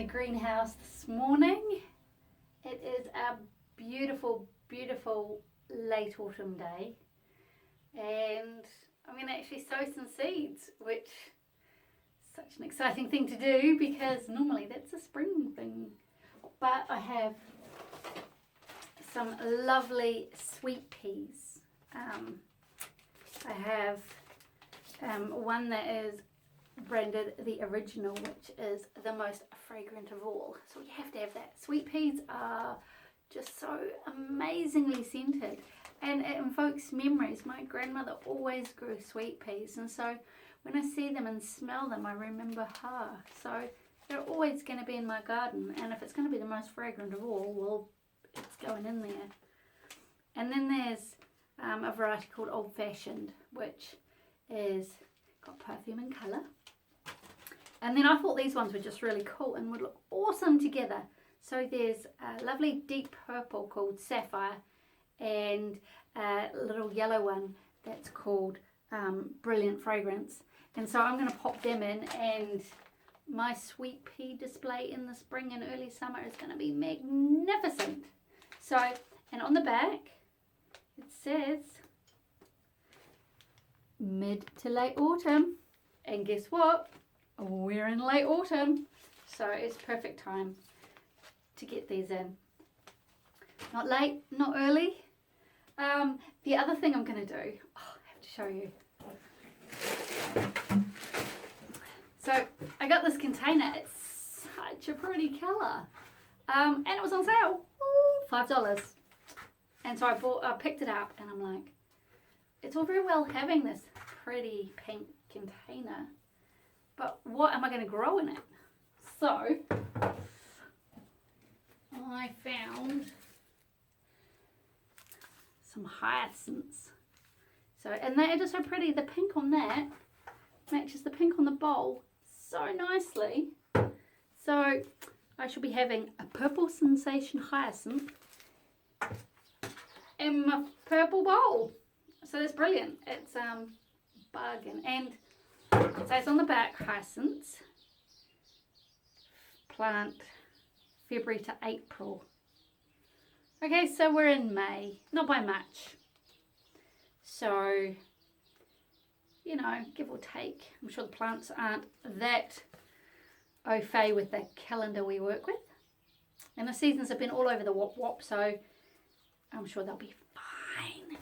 the greenhouse this morning. It is a beautiful, beautiful late autumn day, and I'm going to actually sow some seeds, which is such an exciting thing to do because normally that's a spring thing. But I have some lovely sweet peas. I have one that is branded the original, which is the most fragrant of all, so you have to have that. Sweet peas are just so amazingly scented, and it invokes memories. My grandmother always grew sweet peas, and so when I see them and smell them, I remember her. So they're always going to be in my garden, and if it's going to be the most fragrant of all, well, it's going in there. And then there's a variety called Old Fashioned, which is got perfume and colour. And then I thought these ones were just really cool and would look awesome together. So there's a lovely deep purple called Sapphire, and a little yellow one that's called Brilliant Fragrance. And so I'm going to pop them in, and my sweet pea display in the spring and early summer is going to be magnificent. So, and on the back it says mid to late autumn, and guess what, we're in late autumn, so it's perfect time to get these in. Not late, not early. The other thing I'm going to do, I have to show you. So I got this container. It's such a pretty colour, and it was on sale. Ooh, $5. And so I picked it up, and I'm like, it's all very well having this pretty pink container, but what am I going to grow in it? So I found some hyacinths. So, and they are just so pretty. The pink on that matches the pink on the bowl so nicely. So I shall be having a purple sensation hyacinth in my purple bowl. So that's brilliant. It's bargain. And it says on the back, hyacinths plant February to April. Okay, so we're in May, not by much. So, you know, give or take. I'm sure the plants aren't that au fait with the calendar we work with. And the seasons have been all over the wop, so I'm sure they'll be fine.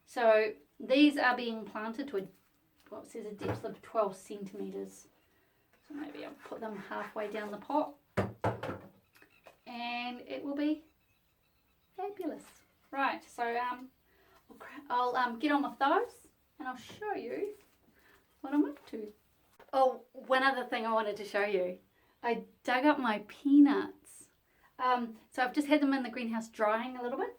So these are being planted to what says a depth of 12 centimetres. So maybe I'll put them halfway down the pot, and it will be fabulous. Right, so I'll get on with those, and I'll show you what I'm up to. Oh, one other thing I wanted to show you. I dug up my peanuts. So I've just had them in the greenhouse drying a little bit.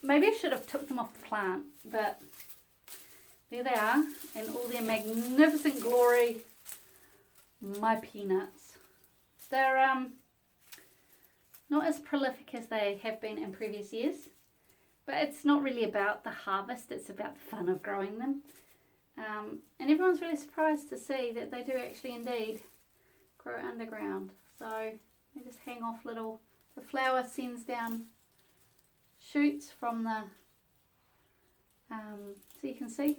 Maybe I should have took them off the plant, but there they are in all their magnificent glory. My peanuts. They're not as prolific as they have been in previous years, but it's not really about the harvest, it's about the fun of growing them. And everyone's really surprised to see that they do actually indeed grow underground. So they just hang off little, the flower sends down shoots from the, so you can see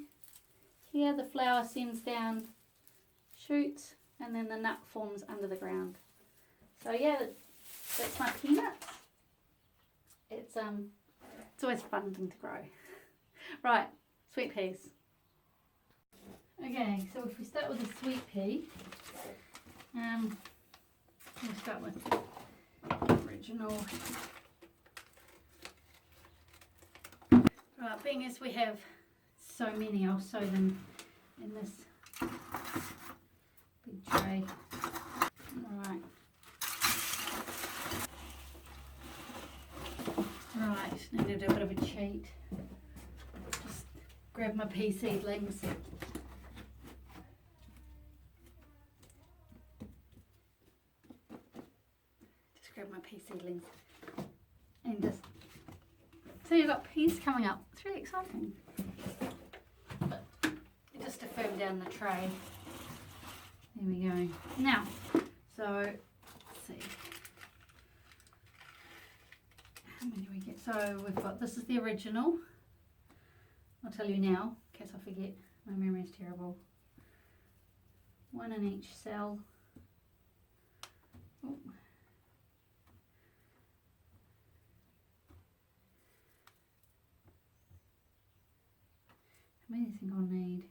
here the flower sends down shoots, and then the nut forms under the ground. So yeah, that's my peanuts. It's always a fun thing to grow. Right, sweet peas. Okay, so if we start with the sweet pea, we'll start with the original. Right, being as we have so many, I'll sow them in this big tray. Alright. Right, now to do a bit of a cheat. Just grab my pea seedlings. Grab my pea seedlings and just so you've got peas coming up. It's really exciting. But going down the tray. There we go. Now, so let's see. How many do we get? So we've got, this is the original. I'll tell you now, in case I forget. My memory is terrible. 1 in each cell. Oh. How many do you think I'll need?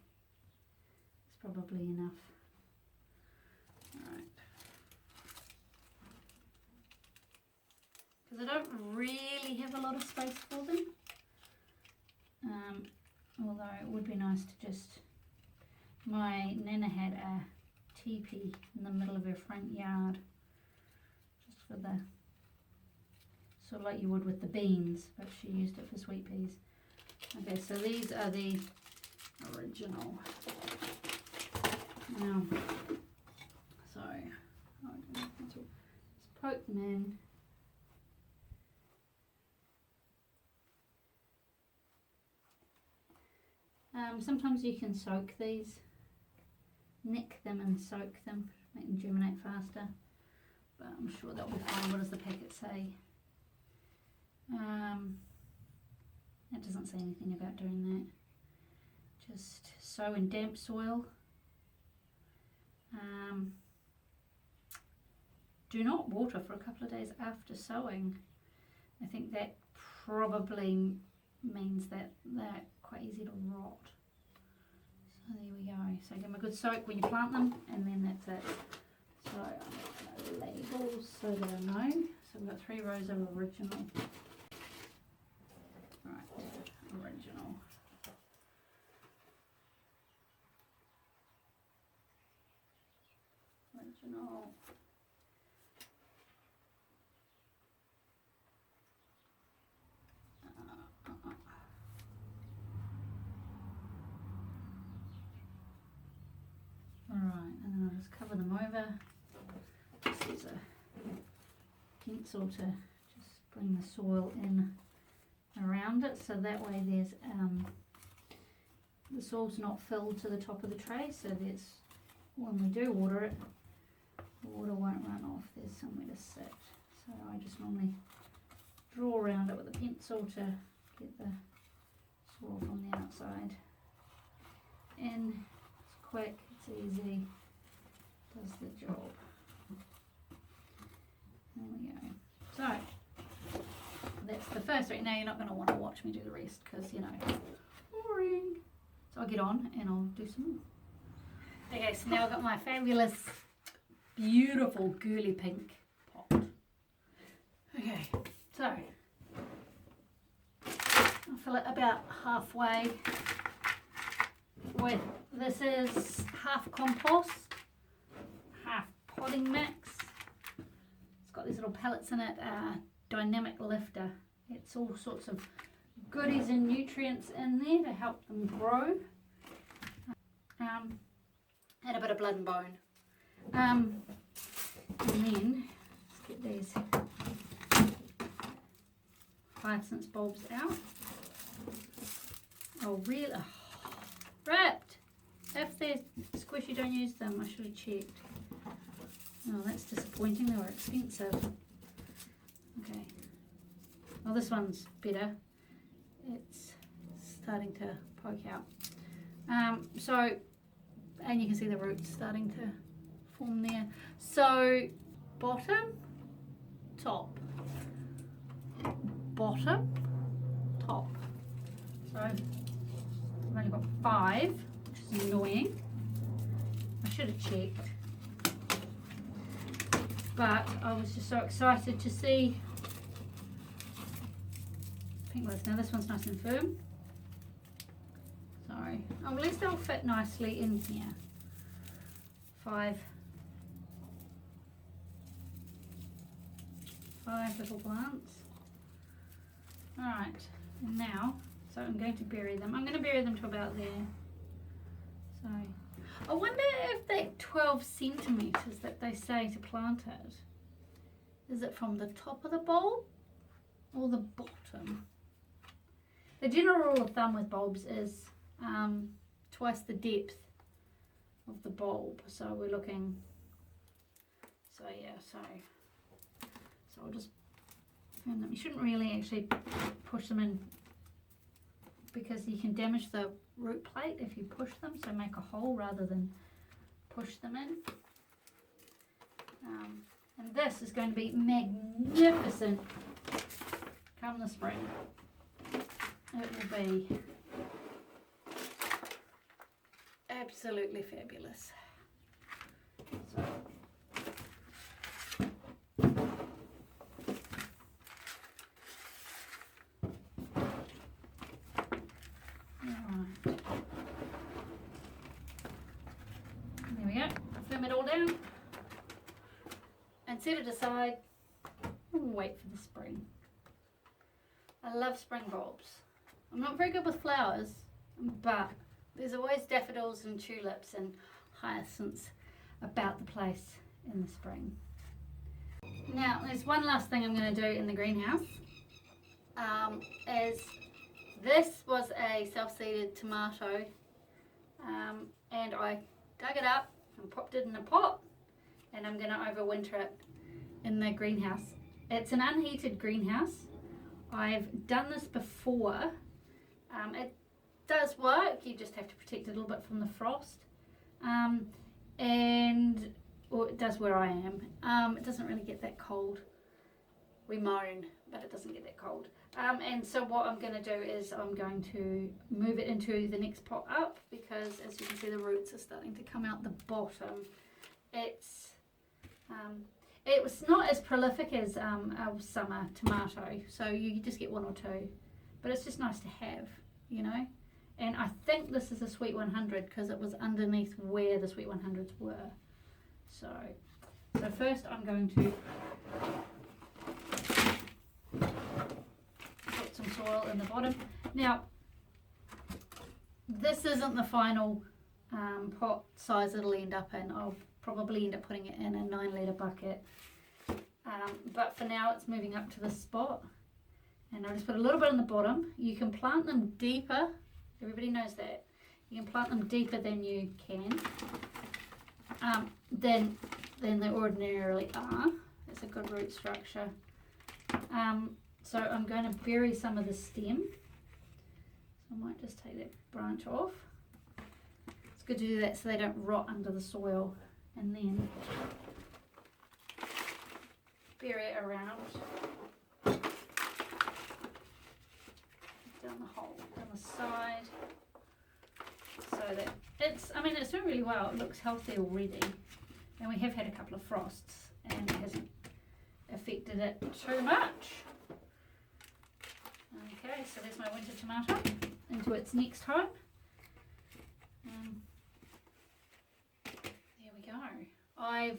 It's probably enough. Alright. Because I don't really have a lot of space for them. Although it would be nice to just... My Nana had a teepee in the middle of her front yard. Just for the... Sort of like you would with the beans, but she used it for sweet peas. Okay, so these are the original. Now, so let's poke them in. Sometimes you can soak these, nick them and soak them, make them germinate faster. But I'm sure that'll be fine. What does the packet say? It doesn't say anything about doing that. Just sow in damp soil. Do not water for a couple of days after sowing. I think that probably means that they're quite easy to rot. So there we go. So give them a good soak when you plant them, and then that's it. So I'm going to label so that I know. So we've got 3 rows of original. Right, original. Original. Alright, and then I'll just cover them over. Just use a pencil to just bring the soil in around it, so that way there's the soil's not filled to the top of the tray, so there's, when we do water it, the water won't run off, there's somewhere to sit. So I just normally draw around it with a pencil to get the soil from the outside in. It's quick, it's easy, does the job. There we go. So that's the first three. Now you're not going to want to watch me do the rest because, you know, boring. So I'll get on and I'll do some more. Okay, so now I've got my fabulous, beautiful girly pink pot. Okay, so I'll fill it about halfway with, this is half compost, half potting mix. It's got these little pellets in it, dynamic lifter. It's all sorts of goodies and nutrients in there to help them grow. And a bit of blood and bone. And then, let's get these hyacinth bulbs out. Oh really? Oh, ripped! If they're squishy, don't use them. I should have checked. Oh, that's disappointing. They were expensive. Okay. Well, this one's better. It's starting to poke out. So, and you can see the roots starting to form there. So, bottom, top, bottom, top. So, I've only got 5, which is annoying. I should have checked. But I was just so excited to see pink ones. Now this one's nice and firm. Sorry. Oh, at least they'll fit nicely in here. 5 little plants. Alright, and now, so I'm going to bury them. I'm going to bury them to about there. So, I wonder if that 12 centimetres that they say to plant it, is it from the top of the bulb or the bottom? The general rule of thumb with bulbs is twice the depth of the bulb. So we're looking, so yeah, so I'll just firm them. You shouldn't really actually push them in because you can damage the root plate if you push them, so make a hole rather than push them in. And this is going to be magnificent come the spring. It will be absolutely fabulous. So, there we go. Firm it all down and set it aside and wait for the spring. I love spring bulbs. I'm not very good with flowers, but there's always daffodils and tulips and hyacinths about the place in the spring. Now, there's one last thing I'm going to do in the greenhouse. Is this was a self-seeded tomato, and I dug it up and popped it in a pot, and I'm going to overwinter it in the greenhouse. It's an unheated greenhouse. I've done this before. It does work, you just have to protect it a little bit from the frost, and well, it does where I am. It doesn't really get that cold. We moan, but it doesn't get that cold. And so what I'm going to do is I'm going to move it into the next pot up, because as you can see the roots are starting to come out the bottom. It was not as prolific as a summer tomato, so you just get one or two, but it's just nice to have, you know. And I think this is a Sweet 100 because it was underneath where the Sweet 100s were. So first I'm going to put some soil in the bottom. Now, this isn't the final pot size it'll end up in. I'll probably end up putting it in a 9-litre bucket. But for now it's moving up to this spot. And I'll just put a little bit in the bottom. You can plant them deeper. Everybody knows that. You can plant them deeper than you can. Than they ordinarily are. It's a good root structure. So I'm going to bury some of the stem. So I might just take that branch off. It's good to do that so they don't rot under the soil. And then bury it around down the hole, down the side, so that it's doing really well. It looks healthy already, and we have had a couple of frosts and it hasn't affected it too much. Okay, so there's my winter tomato into its next home. There we go. I've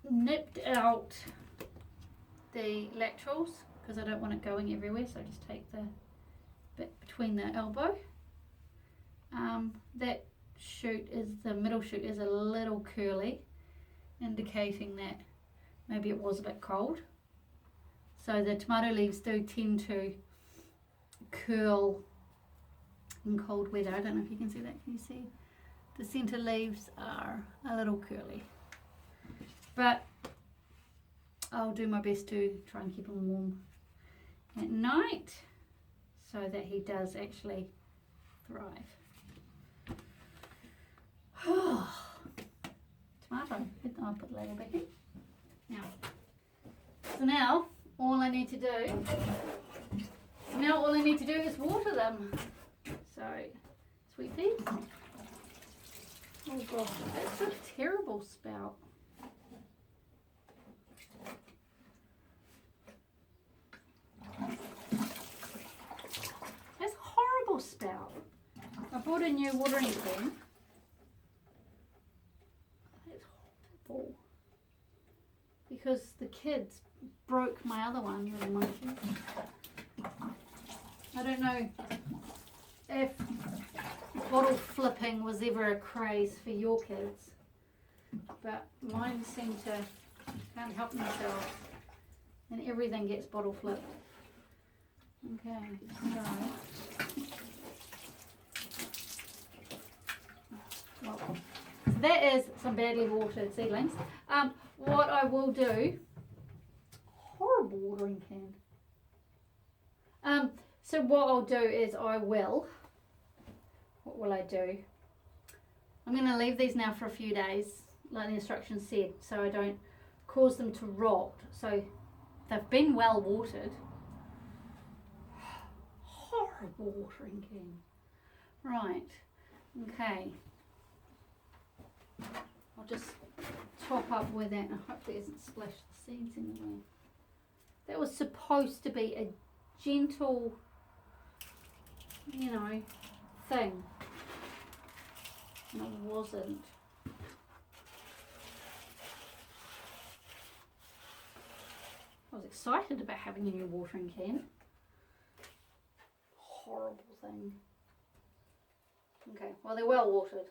nipped out the laterals because I don't want it going everywhere, so I just take the bit between the elbow. That shoot is, the middle shoot is a little curly, indicating that maybe it was a bit cold. So the tomato leaves do tend to curl in cold weather. I don't know if you can see that. Can you see? The centre leaves are a little curly. But I'll do my best to try and keep him warm at night so that he does actually thrive. Tomato. I'll put the label back in. Now all I need to do is water them. So, sweet peas. Oh gosh, that's a terrible spout. That's a horrible spout. I bought a new watering can. That's horrible. Because the kids broke my other one, little monkey. I don't know if bottle flipping was ever a craze for your kids, but mine seem to can't help themselves and everything gets bottle flipped. Okay, so that is some badly watered seedlings. What I will do, horrible watering can. So what I'll do is what will I do? I'm going to leave these now for a few days, like the instructions said, so I don't cause them to rot. So they've been well watered. Horrible watering can. Right, okay. I'll just top up with it and hopefully it doesn't splash the seeds anywhere. That was supposed to be a gentle, you know, thing. And it wasn't. I was excited about having a new watering can. Horrible thing. Okay, well they're well watered.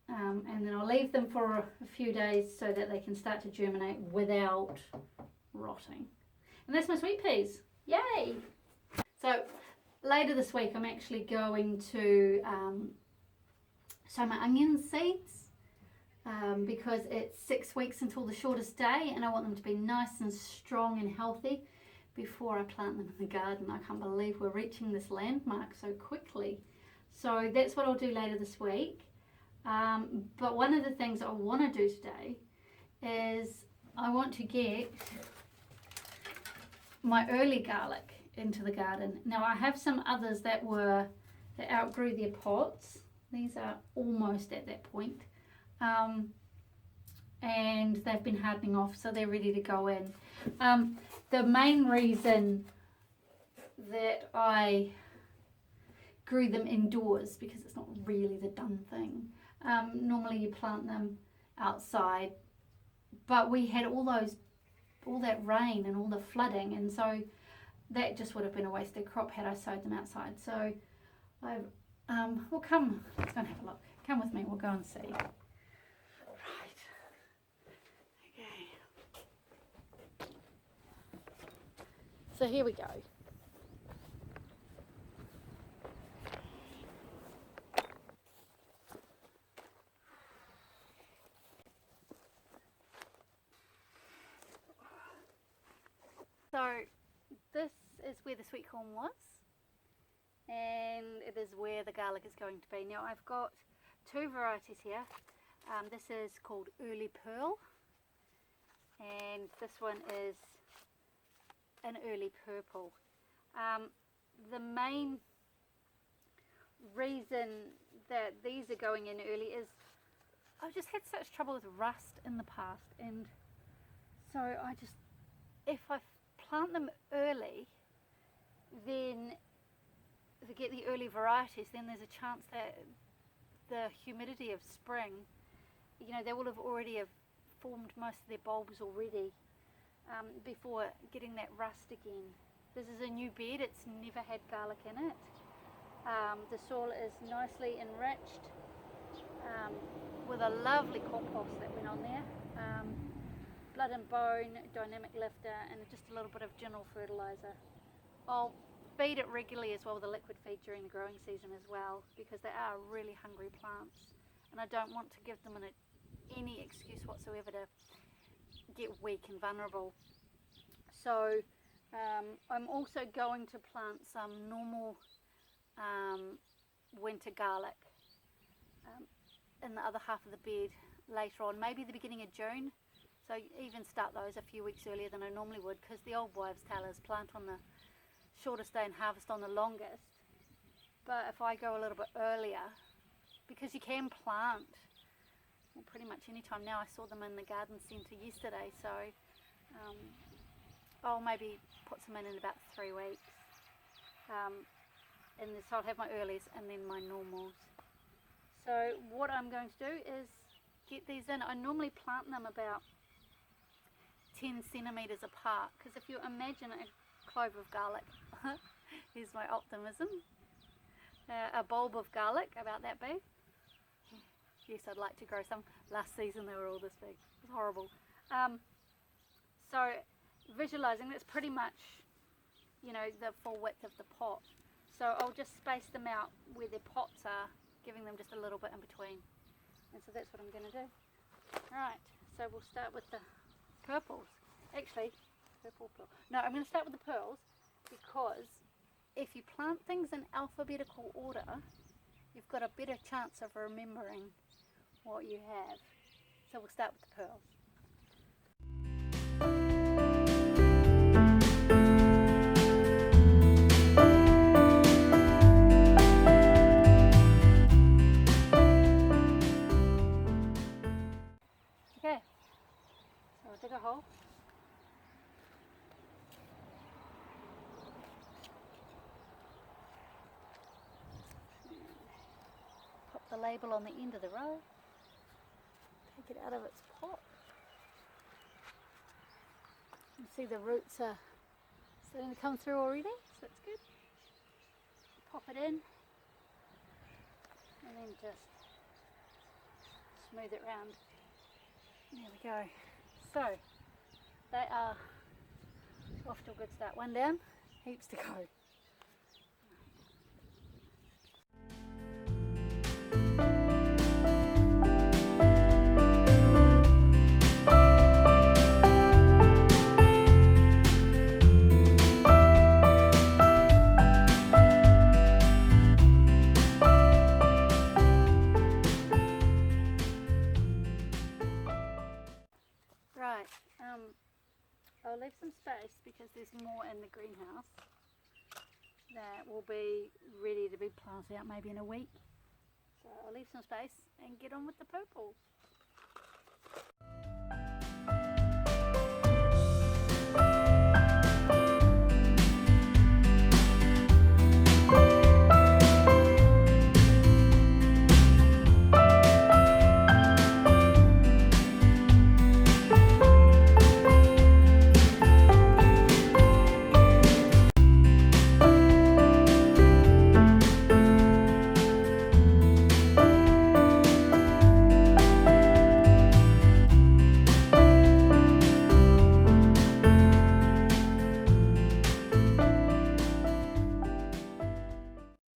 And then I'll leave them for a few days so that they can start to germinate without rotting. And that's my sweet peas. Yay! So later this week I'm actually going to sow my onion seeds because it's 6 weeks until the shortest day and I want them to be nice and strong and healthy before I plant them in the garden. I can't believe we're reaching this landmark so quickly. So that's what I'll do later this week. But one of the things I want to do today is I want to get my early garlic into the garden. Now I have some others that outgrew their pots. These are almost at that point. And they've been hardening off, so they're ready to go in. The main reason that I grew them indoors, because it's not really the done thing. Normally you plant them outside, but we had all that rain and all the flooding, and so that just would have been a wasted crop had I sowed them outside. So I've well, come, let's go and have a look. Come with me, we'll go and see. Right. Okay. So here we go. So this is where the sweet corn was, and it is where the garlic is going to be. Now I've got two varieties here. This is called Early Pearl, and this one is an Early Purple. The main reason that these are going in early is I've just had such trouble with rust in the past, and so if I plant them early, then to get the early varieties, then there's a chance that the humidity of spring, you know, they will have already formed most of their bulbs already before getting that rust again. This is a new bed, it's never had garlic in it. The soil is nicely enriched with a lovely compost that went on there. Blood and bone, dynamic lifter, and just a little bit of general fertilizer. I'll feed it regularly as well with a liquid feed during the growing season as well, because they are really hungry plants and I don't want to give them any excuse whatsoever to get weak and vulnerable. So I'm also going to plant some normal winter garlic in the other half of the bed later on, maybe the beginning of June. So even start those a few weeks earlier than I normally would, because the old wives' tale is plant on the shortest day and harvest on the longest. But if I go a little bit earlier, because you can plant pretty much any time now. I saw them in the garden centre yesterday, so I'll maybe put some in about 3 weeks. And so I'll have my earlies and then my normals. So what I'm going to do is get these in. I normally plant them about 10 centimetres apart, because if you imagine a clove of garlic, here's my optimism, a bulb of garlic about that big. Yes, I'd like to grow some. Last season they were all this big. It was horrible. So visualising, that's pretty much, you know, the full width of the pot. So I'll just space them out where their pots are giving them just a little bit in between. And so that's what I'm going to do. Right, so we'll start with the purples. Actually, no, I'm going to start with the pearls, because if you plant things in alphabetical order, you've got a better chance of remembering what you have. So we'll start with the pearls. Okay, so I'll dig a hole. Pop the label on the end of the row. Take it out of its pot. You see the roots are starting to come through already, so that's good. Pop it in and then just smooth it round. There we go. So they are off to a good start. One down, heaps to go. Right, I'll leave some space because there's more in the greenhouse that will be ready to be planted out maybe in a week. So I'll leave some space and get on with the purples.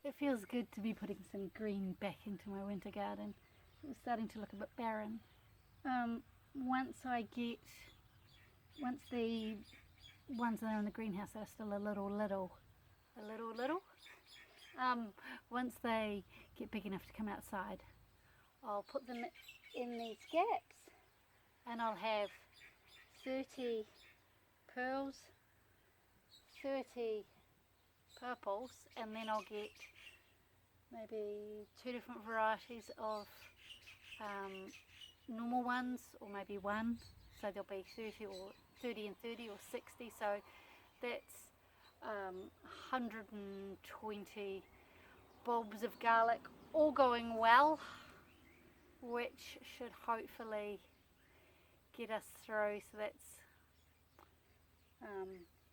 It feels good to be putting some green back into my winter garden. It was starting to look a bit barren. Once the ones that are in the greenhouse are still a little, once they get big enough to come outside, I'll put them in these gaps and I'll have 30 pearls, 30 purples, and then I'll get maybe 2 different varieties of normal ones, or maybe one, so there'll be 30 and 30 or 60, so that's 120 bulbs of garlic, all going well, which should hopefully get us through. So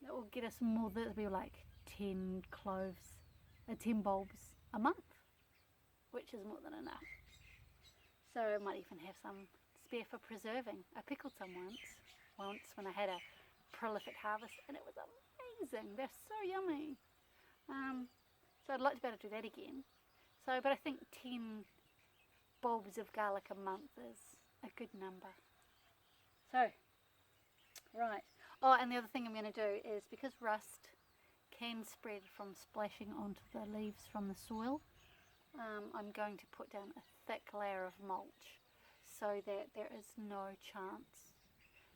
that will get us more, that'll be like 10 bulbs a month, which is more than enough. So I might even have some spare for preserving. I pickled some once when I had a prolific harvest, and it was amazing. They're so yummy. So I'd like to be able to do that again. So, but I think 10 bulbs of garlic a month is a good number. So, right. Oh, and the other thing I'm going to do is, because rust can spread from splashing onto the leaves from the soil, I'm going to put down a thick layer of mulch so that there is no chance,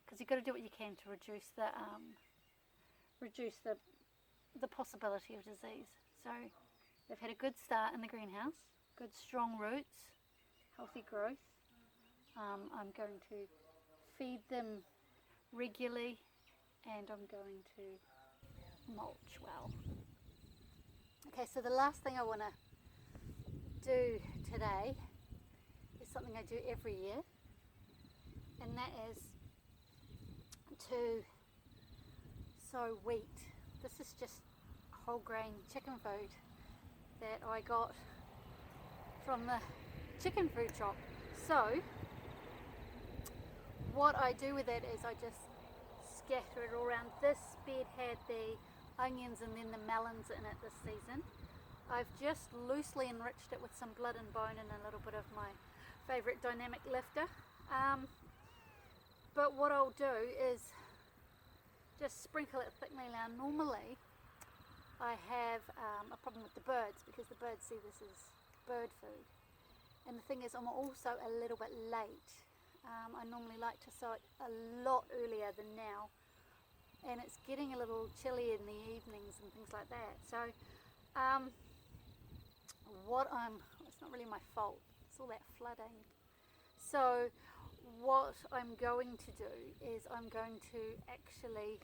because you've got to do what you can to reduce the possibility of disease. So they've had a good start in the greenhouse, good strong roots, healthy growth. I'm going to feed them regularly, and I'm going to mulch well. Okay, so the last thing I want to do today is something I do every year, and that is to sow wheat. This is just whole grain chicken food that I got from the chicken food shop. So what I do with it is I just scatter it all around. This bed had the onions and then the melons in it this season. I've just loosely enriched it with some blood and bone and a little bit of my favourite dynamic lifter. But what I'll do is just sprinkle it thickly. Now normally I have a problem with the birds because the birds see this as bird food. And the thing is, I'm also a little bit late. I normally like to sow it a lot earlier than now. And it's getting a little chilly in the evenings and things like that. So it's not really my fault, it's all that flooding. So what I'm going to do is I'm going to actually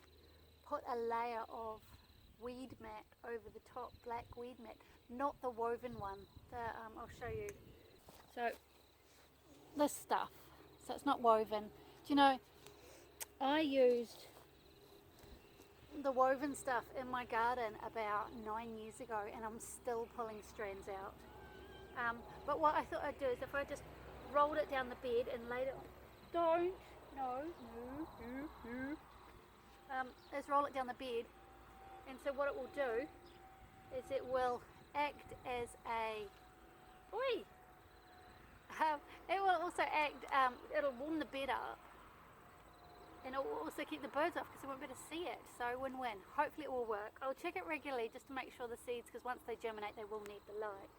put a layer of weed mat over the top, black weed mat, not the woven one. I'll show you. So this stuff, so it's not woven. Do you know, I used the woven stuff in my garden about 9 years ago and I'm still pulling strands out. But what I thought I'd do is if I just rolled it down the bed and laid it, let's roll it down the bed, and so what it will do is it will act as a, it will also act, it'll warm the bed up, and it will also keep the birds off because they won't be able to see it. So win-win. Hopefully it will work. I'll check it regularly just to make sure the seeds, because once they germinate they will need the light.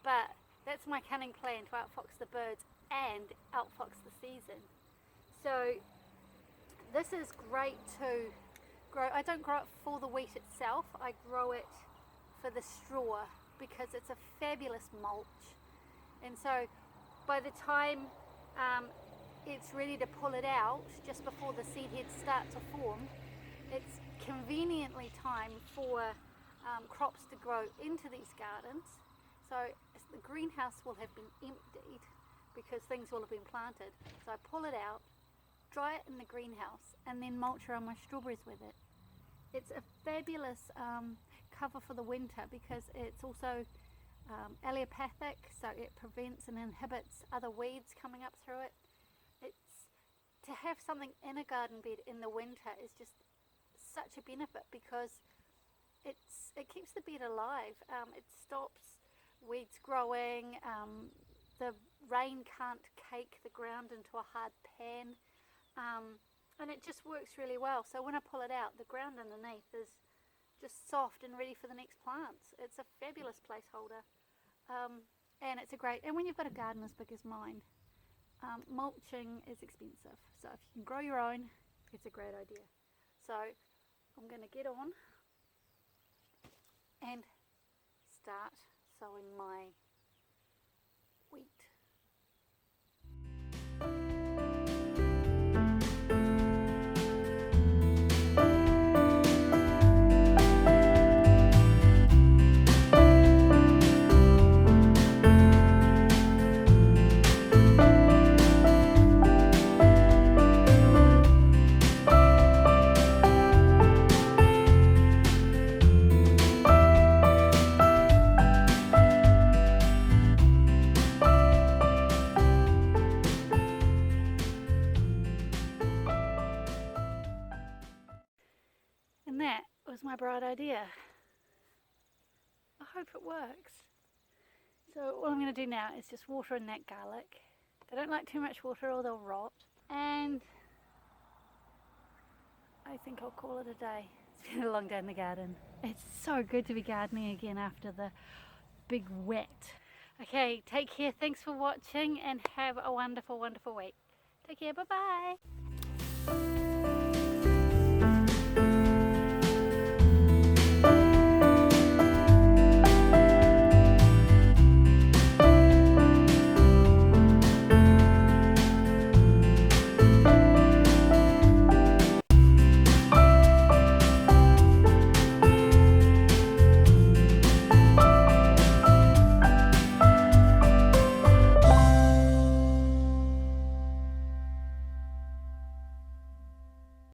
But that's my cunning plan to outfox the birds and outfox the season. So this is great to grow. I don't grow it for the wheat itself, I grow it for the straw because it's a fabulous mulch. And so by the time it's ready to pull it out, just before the seed heads start to form, it's conveniently time for crops to grow into these gardens. So the greenhouse will have been emptied because things will have been planted. So I pull it out, dry it in the greenhouse, and then mulch around my strawberries with it. It's a fabulous cover for the winter because it's also allelopathic, so it prevents and inhibits other weeds coming up through it. To have something in a garden bed in the winter is just such a benefit because it keeps the bed alive. It stops weeds growing. The rain can't cake the ground into a hard pan, and it just works really well. So when I pull it out, the ground underneath is just soft and ready for the next plants. It's a fabulous placeholder, and it's a great, and when you've got a garden as big as mine, mulching is expensive, so if you can grow your own, it's a great idea. So I'm going to get on and start sowing my wheat. And that was my bright idea. I hope it works. So what I'm going to do now is just water in that garlic. They don't like too much water or they'll rot. And I think I'll call it a day. It's been a long day in the garden. It's so good to be gardening again after the big wet. Okay, take care. Thanks for watching and have a wonderful, wonderful week. Take care. Bye-bye.